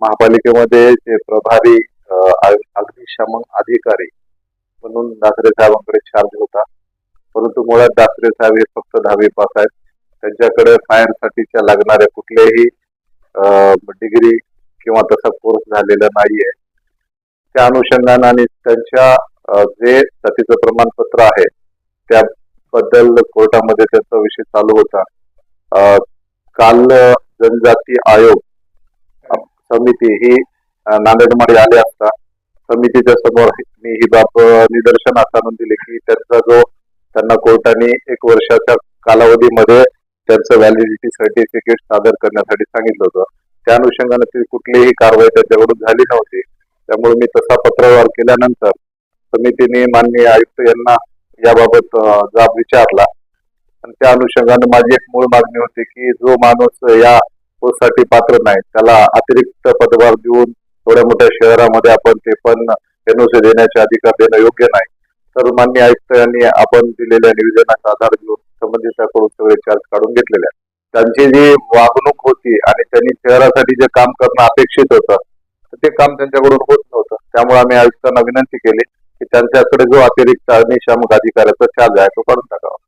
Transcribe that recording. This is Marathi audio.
महापालिकेमध्ये जे प्रभारी अग्निशमन अधिकारी म्हणून दासरे साहेबांकडे चार्ज होता, परंतु मुळात दासरे साहेब हे फक्त 10वी पास आहेत. त्यांच्याकडे फायर साठीच्या लागणाऱ्या कुठल्याही डिग्री किंवा तसा कोर्स झालेला नाहीये. त्या अनुषंगाने आणि त्यांच्या जे जातीचं प्रमाणपत्र आहे त्याबद्दल कोर्टामध्ये त्याचा विषय चालू होता. काल जनजाती आयोग समिती ही नांदेडमध्ये आली असता समितीच्या समोर मी ही बाब निदर्शनास आणून दिली की त्यांना कोर्टाने 1 वर्षाच्या कालावधीमध्ये त्यांचं व्हॅलिडिटी सर्टिफिकेट सादर करण्यासाठी सांगितलं होतं. त्या अनुषंगाने ती कुठलीही कारवाई त्यांच्याकडून झाली नव्हती. त्यामुळे मी तसा पत्रव्यवहार केल्यानंतर समितीने माननीय आयुक्त यांना याबाबत जाब विचारला आणि त्या अनुषंगाने माझी एक मूळ मागणी होती की जो माणूस या पोस्टसाठी पात्र नाही त्याला अतिरिक्त पदभार देऊन थोड्या मोठ्या शहरामध्ये आपण ते पण एनओसी देण्याचे अधिकार देणं योग्य नाही. तर माननीय आयुक्त यांनी आपण दिलेल्या निवेदनाचा आधार घेऊन संबंधिताकडून सगळे चार्ज काढून घेतलेले आहेत. त्यांची जी वागणूक होती आणि त्यांनी शहरासाठी जे काम करणं अपेक्षित होतं ते काम त्यांच्याकडून होत नव्हतं. त्यामुळे आम्ही आयुक्तांना विनंती केली की त्यांच्याकडे जो अतिरिक्त अग्निशामक अधिकाऱ्याचा चार्ज आहे तो काढून टाकावा.